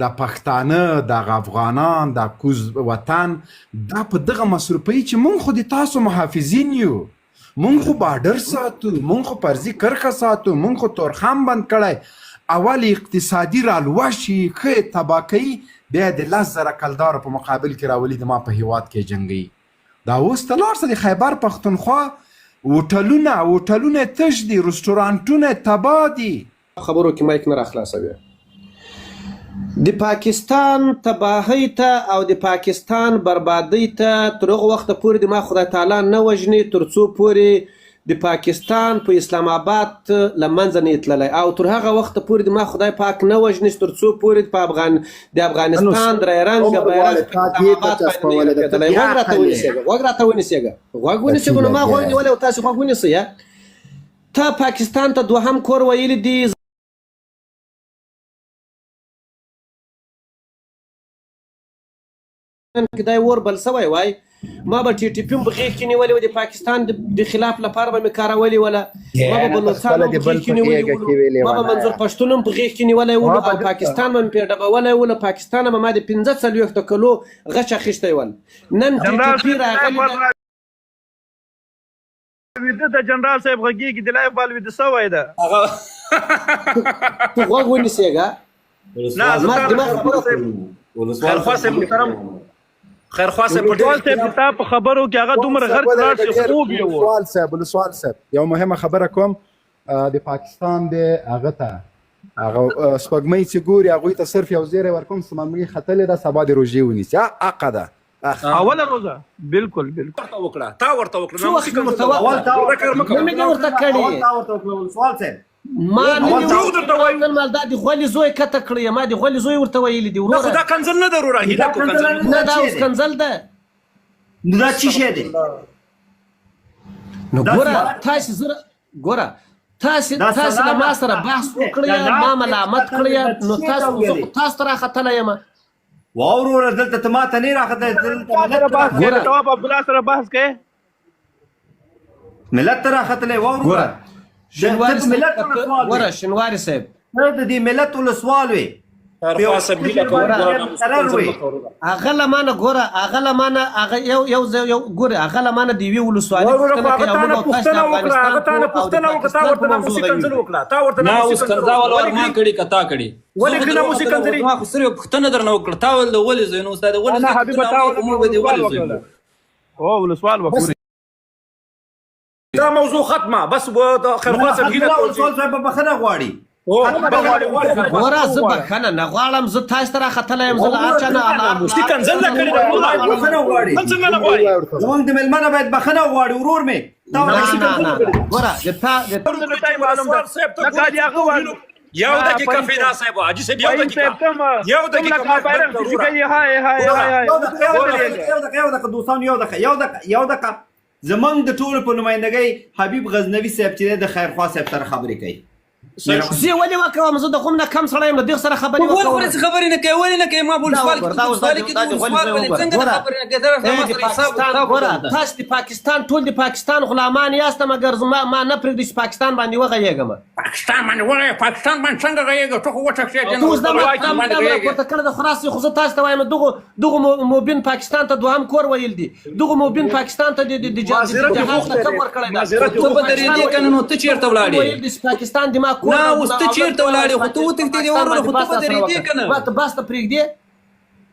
د پښتانه دغه افغانان د کوز وطن دا په دغه مصروفۍ چې مونږ خو د تاسو محافظین یو، مونږ خو بارډر ساتو، مونږ خو فرضي کرښه ساتو، مونږ خو تورخم بند کړی، اول اقتصادي رالوشي ښه تباه کوي، بیا د 10,000 کلدارو په مقابل کې راولي د ما په هیواد کې جنګوي. دا اوس ته لاړ شه د خیبر پښتونخوا هوټلونه تش دي، رستورانټونه تباه دي. خبرو کې مایک نه راخلاصوي. د پاکستان تباهی ته او د پاکستان بربادی ته تر هغه وخته پورې د ما خدای تعالی نه وژني تر څو پورې د پاکستان په اسلام آباد له منځه نه تللی، او تر هغه وخته پورې د ما خدای پاک نه وژني تر څو پورې د افغانستان درې رنګه بیرغ غوږ راته ونیسېږه نو ما غوږ نیولی او تاسې غوږ ونیسئ. ته پاکستان ته دوهم کور ویلي دي، کدای اور بل سوی وای ما به ټي ټي پي په غېږ کې نیولې وه، د پاکستان د خلاف لپاره به مې کارولې وله، ما به بلوچستان هم په غېږ کې نیولې ولو، ما به منظور پښتون هم په غېږ کې نیولی ولو، او پاکستان به مې پرې ډبولی ولو. پاکستان به ما د 45 کلو غچ اخیستی ول. نن ټي ټي پي راغلي ویده د جنرال صاحب غږیږي د لایف بال ویده سوی ده. ته غوږ ونیسېږه. خیرخوا صاحب تا په خبرو کې هغه دومره غرق لاړ چې خوب یې و. ولسوال صاحب یو مهمه خبره کوم، د پاکستان د هغه ته هغه سپوږمۍ چې ګوري هغوی ته صرف یو زیری ورکوم، سپوږمۍ ختلې ده، سبا د روژې ونیسي. حقه ده اوله روزه بالکل تا ورته وکړه ما نه دا د غولي زوی کته کړی، ما د غولي زوی ورته ویلي دي وروره. دا کنزل نه ده وروره، هیله کو کنزل نه، دا اوس کنزل ده. نو دا څه شی دی؟ نو ګوره تاسې له ما سره بحث وکړی، ما ملامت کړی، نو تاسو ته راختلی یم. وروره دلته ته ما ته نه راختلی، تواب عبدالله سره بحث کوې، ملت ته راختلی. وروره شنواري صاحب ته د دې ملت ولسوال وې، هغه له مانه ګوره، هغه له مانه هغه یو ګوره، هغه له مانه د یوې ولسوالۍ پوښتنه کوي او موږ او تاسو د افغانستان دا موضوع ختمه. بس خیرخوا صاحب هیله ولسوال صاحب به بخښنه غواړي. ګوره زه بخښنه نه غواړم، زه تاسو ته راختلی یم، زه له هر چا نه کنزل نه کړې ده، بخښنه غواړي. څنګه نه غواړي؟ زموږ د مېلمه نه باید بخښنه غواړي ورور مې. ګوره یو دقیقه فیدا صاحب، حاجي صاحب یو دقیقه یو دقیقه زمونږ د ټولو په نمایندګۍ حبیب غزنوي صاحب چې د خیرخوا صاحب سره خبرې کوي. زه ولې وکوم؟ زه د کوم نه کم سړی یم، له دې سره خبرې وکوم. خبرې نه کوي، ولې نه کوي؟ ما ولسوال ګوره تاسو د پاکستان ټول د پاکستان غلامان یاست، مګر ما نه پرېږدي چې پاکستان باندې وغږېږم. پاکستان باندې څنګه غږېږه؟ ته خو وټکسې اوس دا ما راپورته کړی ده، خو راسې خو زه تاسو ته وایم دغو موبین پاکستان ته دوهم کور ویل دي، دغو موبین پاکستان ته د جهاز نه کم ورکړی ده. ته به درېدې که نه، نو ته چېرته ولاړې؟ پاکستان د ما نه اوس ته چېرته ولاړې؟ خو ته وتښتېدې وروره، خو ته به درېدې که نه؟ بس ته پرېږدې،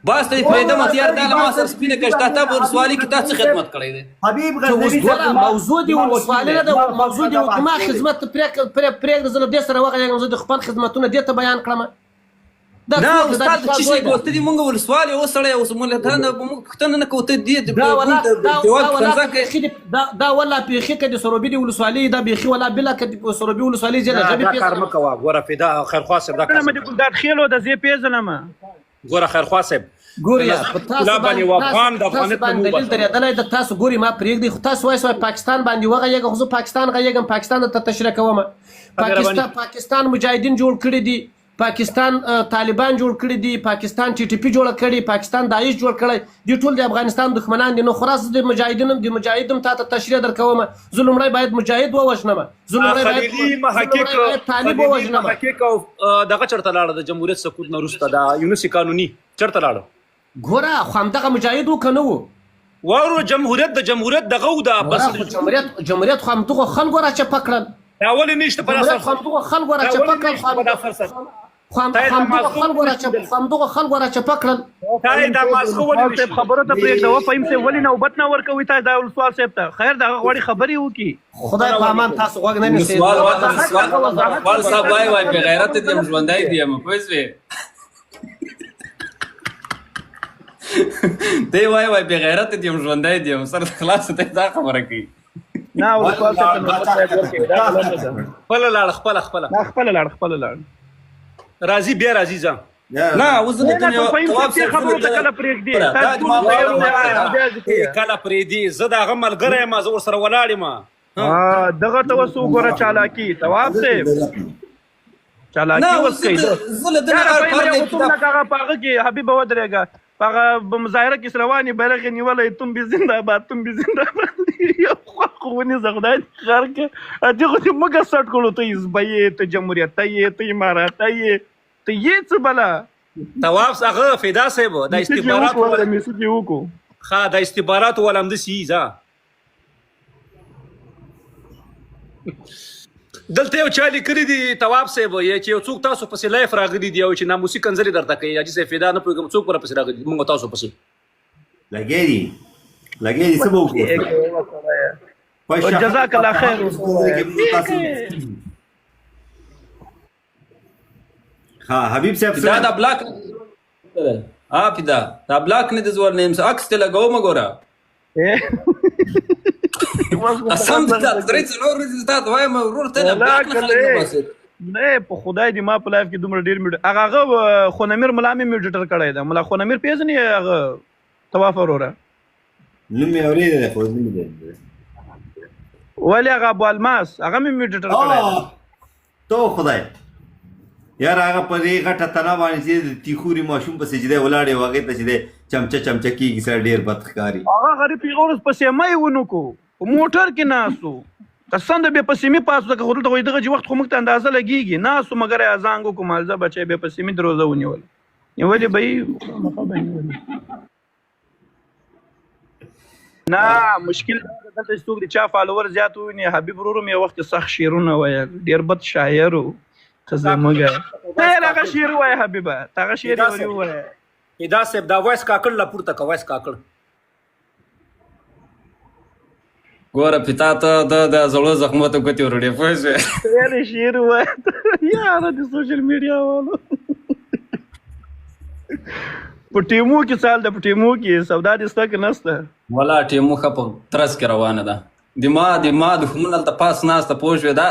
بس ته دې پرېږدم. هتیار دا له ما سره سپینه کشته، تا په ولسوالۍ کې تا څه خدمت کړی دی؟ حبیب غزنوي صاحب موضوع د ولسوالۍ نه ده، موضوع د ما خدمت پرېږده، زه له دې سره وغږېږم، زه د خپل خدمتونه دې ته بیان کړم. نه استاد څه شي کوي؟ ته دې مونږ ولسوال یو سړی اوس ملتانه مونږ پوښتنه نه کوو، ته دې دا ولا بیخي که د سروبي د ولسوالۍ دا بیخي ولا بله که د سروبي ولسوالۍ ځای له ژبې دا کار مه کوه. ګوره فدا خیرخوا صاحب دا کار مې د ګلداد خیلو د زه پیژنم. ګوره خیرخوا صاحب ګورې په تاسو باندې دلیل درېدلی ده، تاسو ګورې ما پرېږدئ، خو تاسو وایئ پاکستان باندې وغږېږه، خو زه پاکستان غږېږم، پاکستان ته تشریح کوم. پاکستان مجاهدین جوړ کړي دي، پاکستان طالبان جوړ کړي دي، پاکستان TTP جوړ کړي، پاکستان داعش جوړ کړي، دي ټول د افغانستان دښمنان دي. نو خلاص د مجاهدم تا ته تشریح درکوم. زه لومړی باید مجاهد ووژنم، زه لومړی باید طالب ووژنم. محقق او دغه چرته لاړه د جمهوریت سقوط نه وروسته د یونس قانوني چرته لاړه؟ ګوره خو همدغه مجاهد و که نه و؟ واورو جمهوریت دغه و د بس جمهوریت خو همدغو خلکو راچپه کړل. ولې نشته پر اساس همدغو خلکو راچپه کړل. همدغو خلکو راچپه کړل. تای دا مازغه ولې صاحب خبره ته پرېږده فهیم صاحب ولې نوبت نه ورکوي تاسو دا ولسوال صاحب ته؟ خیر دغه غوړي خبرې وکړي. خدای په امان تاسو غوږ نه نیسئ. سوال صاحب وای بې غیرت دي یم ژوندی دي یم پوه شوې دی وای بې غیرت دي یم ژوندی دي یم سر خلاص ته دا خبره کوي. نه ولسوال صاحب ته نوبت باید ورکړي دا غلطه ده. خپله لاړ خپله لاړ راځي بیا راځي ځه نه اوس د فهیم صاحب خبرو ته کله پرېږدي کله پرېږدي. زه د هغه ملګری یم، زه ورسره ولاړ یم. دغه ته اوس وګوره چالاکي تواب صاحب چالاکي اوس کوي. هغه په هغه کې حبیبه ودرېږه په هغه مظاهره کې روانې بیرغ یې نیولی تم بې زنده‌باد تم بې زنده‌باد یو خو ونیزه خدای دې ښار کې دې خو دې موږ سټ کړو. ته حزبه یې، ته جمهوریت یې، ته اماراته یې، ته یې څه بله تواب هغه فدا صاحب د استخباراتو میسج یې وکړو. ښه د استخباراتو والا همداسې یي ځه دلته یو چا لیکلي دي تواب صاحب چې یو څوک تاسو پسې لایف راغلي دي او چې ناموسي کنځلې درته کوي. حاجي صاحب فدا نه پوهېږم څوک ورپسې راغلي دي موږ تاسو پسې لګیا دي څه به وکړو. جزاک الله خیر. ها حبیب صاحب دا د بلاک پیدا دا بلاک نه د زور نیم عکس ته لګوم ګوره قسم دې دا درې څلور ورځې تا ته وایم ورور ته د بلاک نه خلک نه باسي. نه په خدای دې ما په لایف کې دومره ډېر هغه خونمیر ملا مې میډیټر کړی دی. ملا خونمیر پېژنې هغه طواف وروره نوم یې اورېدلی خو نوم یې ولې هغه ابو الماس هغه مې میډیټر کړی دی. تو خدای یار هغه په دې غټه تنه باندې چې د تیخوري ماشوم په سجده ولاړ یو هغې ته چې دی چمچه کېږي سره ډېر بد ښکاري. هغه غریب پیغور پسې مه یې ونه کړو په موټر کې ناستو قسم د بې پسیمي پاسو ځکه خو دلته وایي دغه چې وخت خو موږ ته اندازه لګېږي ناستو مګر یې اذان وکړو مالزه بچی بې پسیمي د روزه ونیول نیولې به یې نه مشکل دلته چې څوک د چا فالوور زیات وویني. حبیب ورور مې یو وخت سخت شعرونه ویل ډېر بد شاعر و ته زموږ ته هغه شعر ووایه حبیبه ته هغه شعر یې ورې ووایه. فدا صاحب دا وایس کاکړ لا پورته که وایس کاکړ ګوره پیتا ته د زړو زخمو ته ګوتې ورړې پوه شوې یاره شعر ووایه یاره د سوشل میډیا والو په ټیمو کې سال د په ټیمو کې سودا دې سته که نسته؟ ولا ټیمو ښه په ترس کې روانه ده. دما دښمن هلته پاس ناسته پوه شوې دا